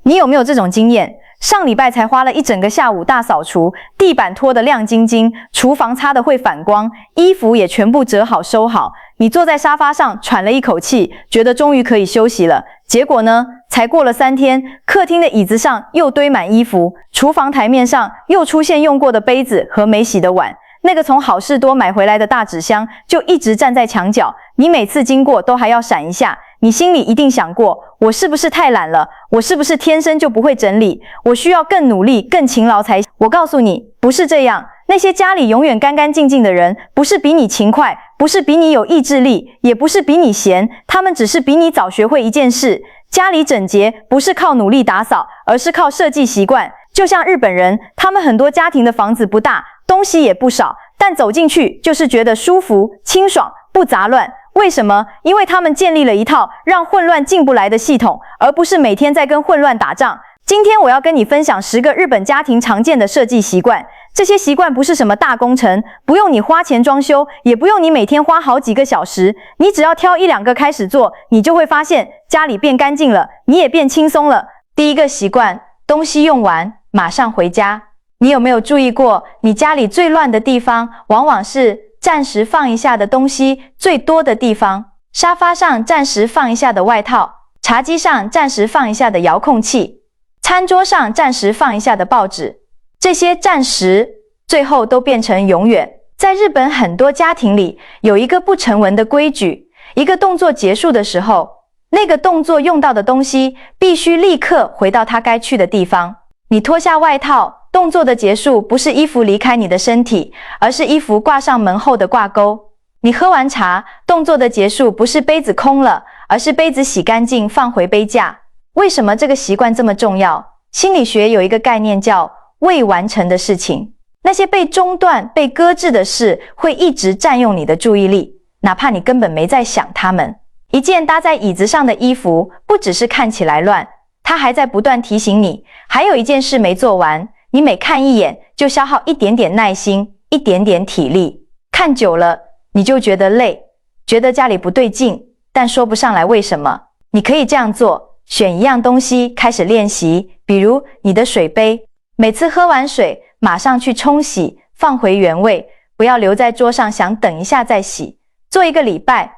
你有没有这种经验？上礼拜才花了一整个下午大扫除，地板拖得亮晶晶，厨房擦得会反光，衣服也全部折好收好。你坐在沙发上喘了一口气，觉得终于可以休息了。结果呢？才过了3天，客厅的椅子上又堆满衣服，厨房台面上又出现用过的杯子和没洗的碗。那个从好事多买回来的大纸箱就一直站在墙角，你每次经过都还要闪一下。你心里一定想过，我是不是太懒了？我是不是天生就不会整理？我需要更努力、更勤劳才……我告诉你，不是这样。那些家里永远干干净净的人，不是比你勤快，不是比你有意志力，也不是比你闲，他们只是比你早学会一件事。家里整洁不是靠努力打扫，而是靠设计习惯。就像日本人，他们很多家庭的房子不大，东西也不少，但走进去就是觉得舒服、清爽、不杂乱。为什么？因为他们建立了一套让混乱进不来的系统，而不是每天在跟混乱打仗。今天我要跟你分享10个日本家庭常见的设计习惯。这些习惯不是什么大工程，不用你花钱装修，也不用你每天花好几个小时，你只要挑1-2个开始做，你就会发现家里变干净了，你也变轻松了。第一个习惯，东西用完马上回家。你有没有注意过，你家里最乱的地方，往往是暂时放一下的东西最多的地方？沙发上暂时放一下的外套，茶几上暂时放一下的遥控器，餐桌上暂时放一下的报纸。这些暂时最后都变成永远。在日本很多家庭里有一个不成文的规矩，一个动作结束的时候，那个动作用到的东西必须立刻回到它该去的地方。你脱下外套，动作的结束不是衣服离开你的身体，而是衣服挂上门后的挂钩。你喝完茶，动作的结束不是杯子空了，而是杯子洗干净放回杯架。为什么这个习惯这么重要？心理学有一个概念叫未完成的事情。那些被中断、被搁置的事会一直占用你的注意力，哪怕你根本没在想它们。一件搭在椅子上的衣服不只是看起来乱，它还在不断提醒你，还有一件事没做完。你每看一眼就消耗一点点耐心，一点点体力，看久了你就觉得累，觉得家里不对劲，但说不上来为什么。你可以这样做，选一样东西开始练习，比如你的水杯，每次喝完水马上去冲洗，放回原位，不要留在桌上想等一下再洗。做1个礼拜，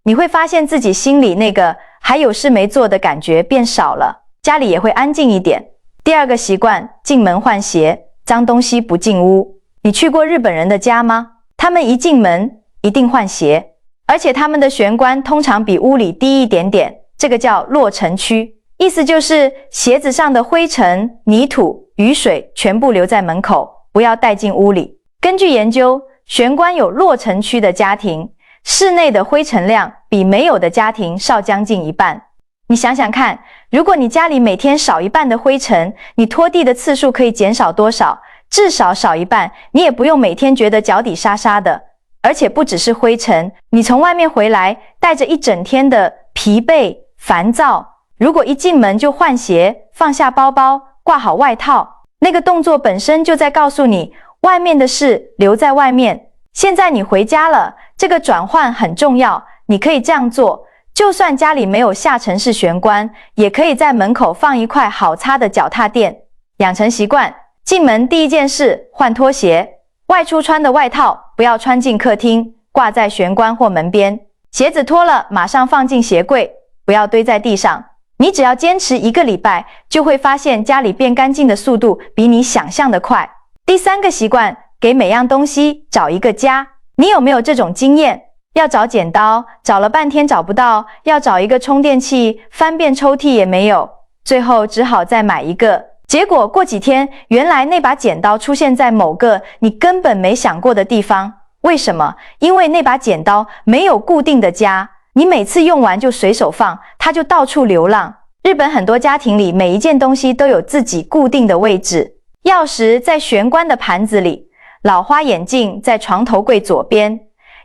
你会发现自己心里那个还有事没做的感觉变少了，家里也会安静一点。第2个习惯，进门换鞋，脏东西不进屋。你去过日本人的家吗？他们一进门一定换鞋，而且他们的玄关通常比屋里低一点点，这个叫落尘区，意思就是鞋子上的灰尘、泥土、雨水全部留在门口，不要带进屋里。根据研究，玄关有落尘区的家庭，室内的灰尘量比没有的家庭少将近1半。你想想看，如果你家里每天少1半的灰尘，你拖地的次数可以减少多少？至少少1半，你也不用每天觉得脚底沙沙的。而且不只是灰尘，你从外面回来，带着一整天的疲惫、烦躁，如果一进门就换鞋，放下包包，挂好外套，那个动作本身就在告诉你，外面的事留在外面。现在你回家了，这个转换很重要，你可以这样做。就算家里没有下沉式玄关，也可以在门口放一块好擦的脚踏垫。养成习惯，进门第一件事换拖鞋，外出穿的外套不要穿进客厅，挂在玄关或门边。鞋子脱了马上放进鞋柜，不要堆在地上。你只要坚持1个礼拜，就会发现家里变干净的速度比你想象的快。第3个习惯，给每样东西找一个家。你有没有这种经验？要找剪刀，找了半天找不到；要找一个充电器，翻遍抽屉也没有，最后只好再买一个。结果过几天，原来那把剪刀出现在某个你根本没想过的地方。为什么？因为那把剪刀没有固定的家，你每次用完就随手放，它就到处流浪。日本很多家庭里，每一件东西都有自己固定的位置。钥匙在玄关的盘子里，老花眼镜在床头柜左边，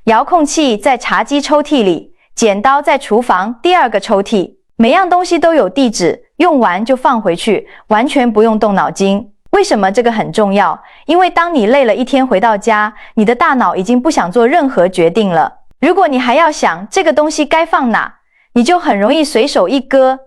遥控器在茶几抽屉里，剪刀在厨房第2个抽屉。每样东西都有地址，用完就放回去，完全不用动脑筋。为什么这个很重要？因为当你累了一天回到家，你的大脑已经不想做任何决定了。如果你还要想这个东西该放哪，你就很容易随手一搁，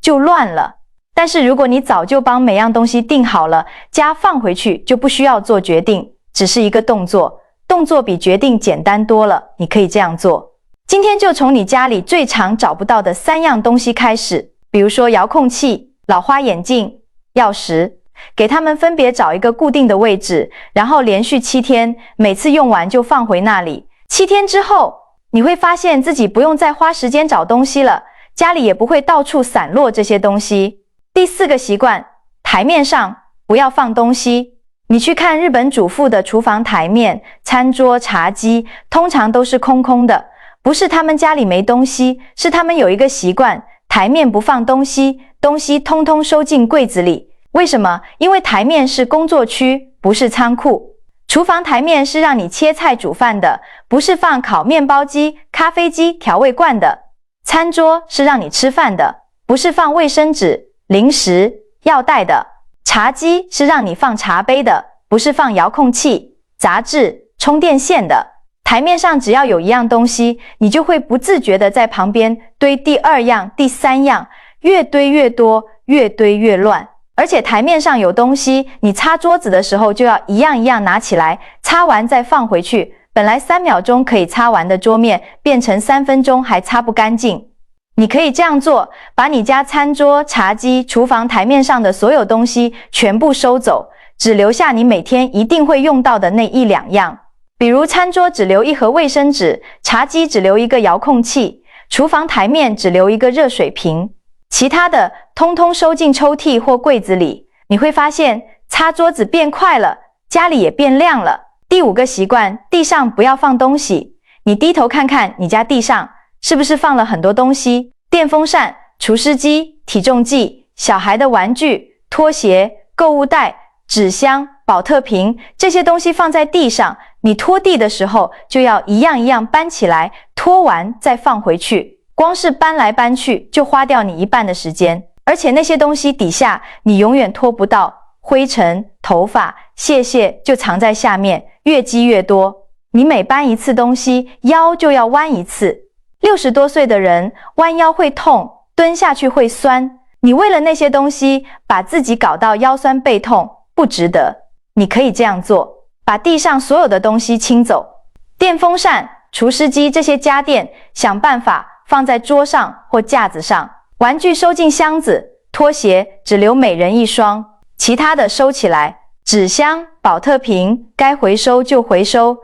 就乱了。但是如果你早就帮每样东西定好了，加放回去就不需要做决定，只是一个动作，动作比决定简单多了，你可以这样做。今天就从你家里最常找不到的3样东西开始，比如说遥控器、老花眼镜、钥匙，给它们分别找一个固定的位置，然后连续7天，每次用完就放回那里。7天之后，你会发现自己不用再花时间找东西了，家里也不会到处散落这些东西。第4个习惯，台面上不要放东西。你去看日本主妇的厨房台面、餐桌、茶几，通常都是空空的，不是他们家里没东西，是他们有一个习惯，台面不放东西，东西通通收进柜子里。为什么？因为台面是工作区，不是仓库。厨房台面是让你切菜煮饭的，不是放烤面包机、咖啡机、调味罐的。餐桌是让你吃饭的，不是放卫生纸、零食、药袋的。茶几是让你放茶杯的，不是放遥控器、杂志、充电线的。台面上只要有一样东西，你就会不自觉地在旁边堆第2样、第3样，越堆越多，越堆越乱。而且台面上有东西，你擦桌子的时候就要一样一样拿起来，擦完再放回去。本来3秒钟可以擦完的桌面，变成3分钟还擦不干净。你可以这样做，把你家餐桌、茶几、厨房台面上的所有东西全部收走，只留下你每天一定会用到的那1、2样。比如餐桌只留1盒卫生纸，茶几只留1个遥控器，厨房台面只留1个热水瓶，其他的通通收进抽屉或柜子里。你会发现擦桌子变快了，家里也变亮了。第5个习惯，地上不要放东西。你低头看看你家地上是不是放了很多东西？电风扇、除湿机、体重计、小孩的玩具、拖鞋、购物袋、纸箱、保特瓶，这些东西放在地上，你拖地的时候就要一样一样搬起来，拖完再放回去。光是搬来搬去就花掉你1半的时间，而且那些东西底下你永远拖不到，灰尘、头发、屑屑就藏在下面，越积越多。你每搬一次东西，腰就要弯1次。60多岁的人弯腰会痛，蹲下去会酸，你为了那些东西把自己搞到腰酸背痛，不值得。你可以这样做，把地上所有的东西清走，电风扇、除湿机这些家电想办法放在桌上或架子上，玩具收进箱子，拖鞋只留每人1双，其他的收起来。纸箱、保特瓶该回收就回收。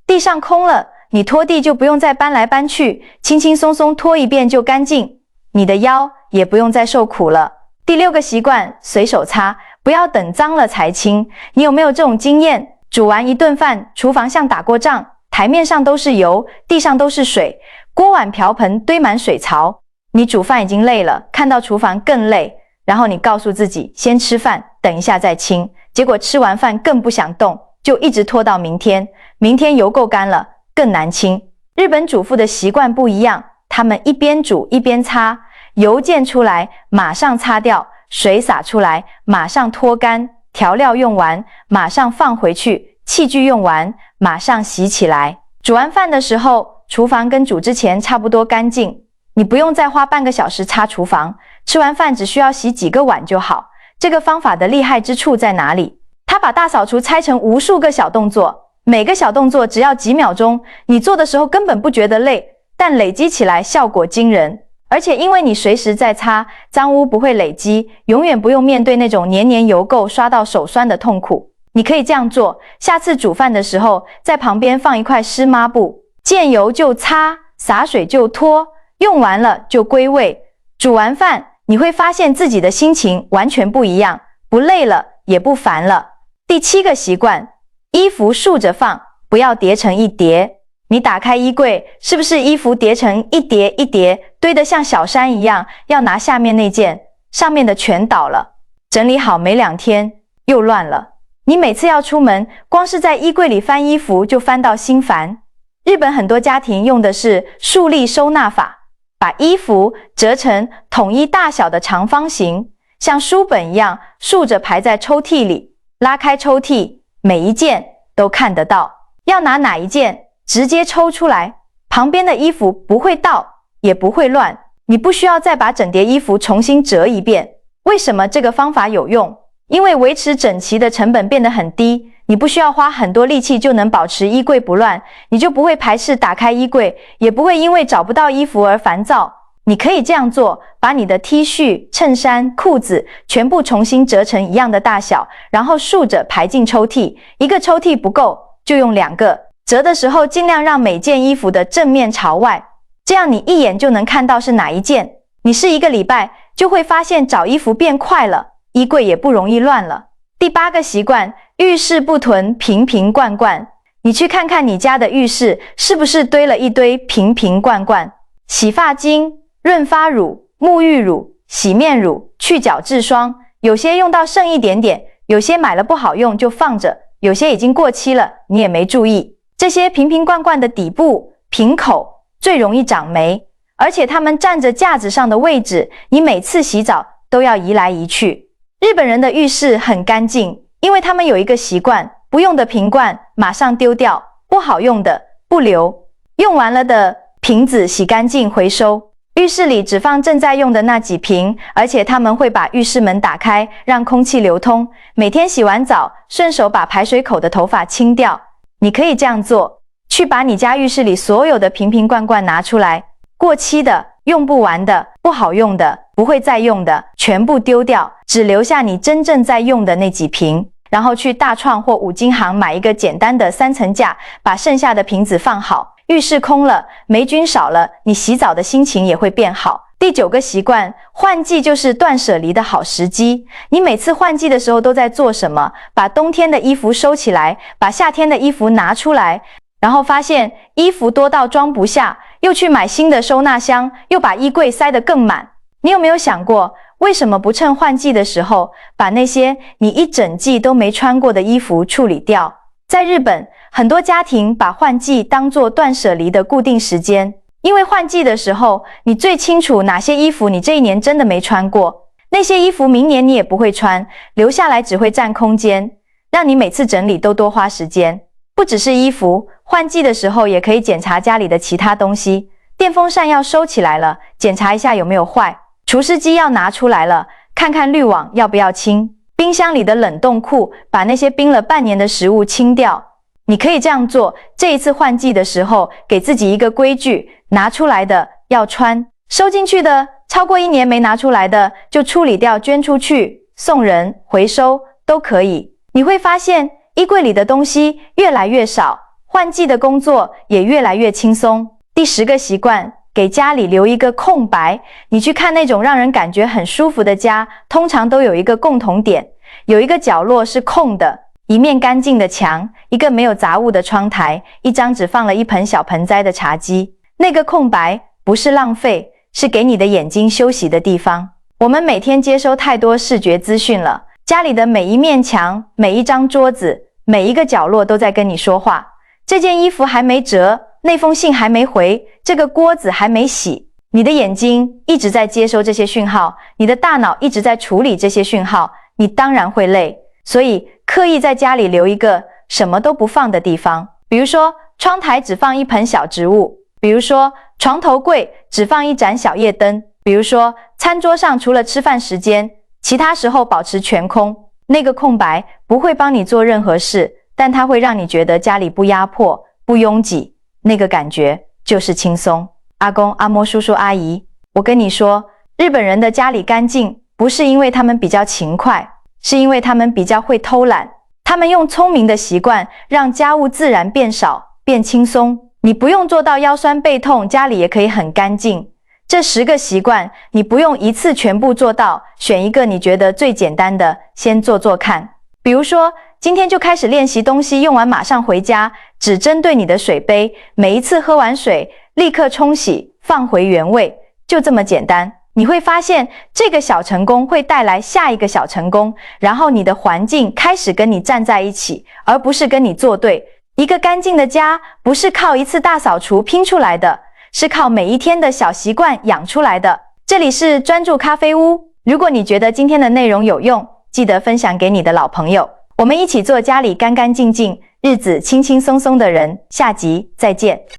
地上空了，你拖地就不用再搬来搬去，轻轻松松拖一遍就干净，你的腰也不用再受苦了。第6个习惯，随手擦，不要等脏了才清。你有没有这种经验？煮完一顿饭，厨房像打过仗，台面上都是油，地上都是水，锅碗瓢盆堆满水槽。你煮饭已经累了，看到厨房更累，然后你告诉自己先吃饭，等一下再清。结果吃完饭更不想动，就一直拖到明天。明天油够干了，更难清。日本主妇的习惯不一样，他们一边煮一边擦，油溅出来马上擦掉，水洒出来马上拖干，调料用完马上放回去，器具用完马上洗起来。煮完饭的时候，厨房跟煮之前差不多干净，你不用再花半个小时擦厨房，吃完饭只需要洗几个碗就好。这个方法的厉害之处在哪里？它把大扫除拆成无数个小动作，每个小动作只要几秒钟，你做的时候根本不觉得累，但累积起来效果惊人。而且因为你随时在擦，脏污不会累积，永远不用面对那种年年油垢刷到手酸的痛苦。你可以这样做，下次煮饭的时候，在旁边放一块湿抹布，见油就擦，洒水就拖，用完了就归位。煮完饭，你会发现自己的心情完全不一样，不累了，也不烦了。第7个习惯，衣服竖着放，不要叠成一叠。你打开衣柜，是不是衣服叠成一叠一叠，堆得像小山一样，要拿下面那件，上面的全倒了。整理好没2天，又乱了。你每次要出门，光是在衣柜里翻衣服就翻到心烦。日本很多家庭用的是竖立收纳法，把衣服折成统一大小的长方形，像书本一样竖着排在抽屉里，拉开抽屉，每一件都看得到。要拿哪一件，直接抽出来，旁边的衣服不会倒，也不会乱。你不需要再把整叠衣服重新折一遍。为什么这个方法有用？因为维持整齐的成本变得很低，你不需要花很多力气就能保持衣柜不乱，你就不会排斥打开衣柜，也不会因为找不到衣服而烦躁。你可以这样做，把你的 T 恤、衬衫、裤子全部重新折成一样的大小，然后竖着排进抽屉。一个抽屉不够，就用2个。折的时候尽量让每件衣服的正面朝外，这样你一眼就能看到是哪一件。你试1个礼拜，就会发现找衣服变快了，衣柜也不容易乱了。第8个习惯，浴室不囤瓶瓶罐罐。你去看看你家的浴室，是不是堆了一堆瓶瓶罐罐？洗发精、润发乳、沐浴乳、洗面乳、去角质霜，有些用到剩一点点，有些买了不好用就放着，有些已经过期了，你也没注意。这些瓶瓶罐罐的底部、瓶口最容易长霉，而且它们占着架子上的位置，你每次洗澡都要移来移去。日本人的浴室很干净，因为他们有一个习惯，不用的瓶罐马上丢掉，不好用的不留，用完了的瓶子洗干净回收。浴室里只放正在用的那几瓶，而且他们会把浴室门打开，让空气流通。每天洗完澡，顺手把排水口的头发清掉。你可以这样做，去把你家浴室里所有的瓶瓶罐罐拿出来，过期的、用不完的、不好用的、不会再用的，全部丢掉，只留下你真正在用的那几瓶。然后去大创或五金行买一个简单的3层架，把剩下的瓶子放好。浴室空了，霉菌少了，你洗澡的心情也会变好。第9个习惯，换季就是断舍离的好时机。你每次换季的时候都在做什么？把冬天的衣服收起来，把夏天的衣服拿出来，然后发现衣服多到装不下，又去买新的收纳箱，又把衣柜塞得更满。你有没有想过，为什么不趁换季的时候，把那些你一整季都没穿过的衣服处理掉？在日本，很多家庭把换季当作断舍离的固定时间，因为换季的时候，你最清楚哪些衣服你这一年真的没穿过，那些衣服明年你也不会穿，留下来只会占空间，让你每次整理都多花时间。不只是衣服，换季的时候也可以检查家里的其他东西。电风扇要收起来了，检查一下有没有坏；除湿机要拿出来了，看看滤网要不要清。冰箱里的冷冻库，把那些冰了半年的食物清掉。你可以这样做，这一次换季的时候，给自己一个规矩，拿出来的要穿，收进去的超过1年没拿出来的就处理掉，捐出去、送人、回收都可以。你会发现衣柜里的东西越来越少，换季的工作也越来越轻松。第10个习惯，给家里留一个空白。你去看那种让人感觉很舒服的家，通常都有一个共同点，有一个角落是空的，一面干净的墙，一个没有杂物的窗台，一张只放了一盆小盆栽的茶几。那个空白不是浪费，是给你的眼睛休息的地方。我们每天接收太多视觉资讯了，家里的每一面墙、每一张桌子、每一个角落都在跟你说话。这件衣服还没折，那封信还没回，这个锅子还没洗。你的眼睛一直在接收这些讯号，你的大脑一直在处理这些讯号，你当然会累。所以刻意在家里留一个什么都不放的地方，比如说窗台只放一盆小植物，比如说床头柜只放一盏小夜灯，比如说餐桌上除了吃饭时间，其他时候保持全空。那个空白不会帮你做任何事，但它会让你觉得家里不压迫、不拥挤，那个感觉就是轻松。阿公、阿嬷、叔叔、阿姨，我跟你说，日本人的家里干净，不是因为他们比较勤快，是因为他们比较会偷懒。他们用聪明的习惯，让家务自然变少、变轻松。你不用做到腰酸背痛，家里也可以很干净。这10个习惯，你不用一次全部做到，选一个你觉得最简单的，先做做看。比如说，今天就开始练习东西用完马上回家，只针对你的水杯，每一次喝完水，立刻冲洗，放回原位，就这么简单。你会发现这个小成功会带来下一个小成功，然后你的环境开始跟你站在一起，而不是跟你作对。一个干净的家不是靠一次大扫除拼出来的，是靠每一天的小习惯养出来的。这里是专注咖啡屋，如果你觉得今天的内容有用，记得分享给你的老朋友，我们一起做家里干干净净、日子轻轻松松的人。下集再见。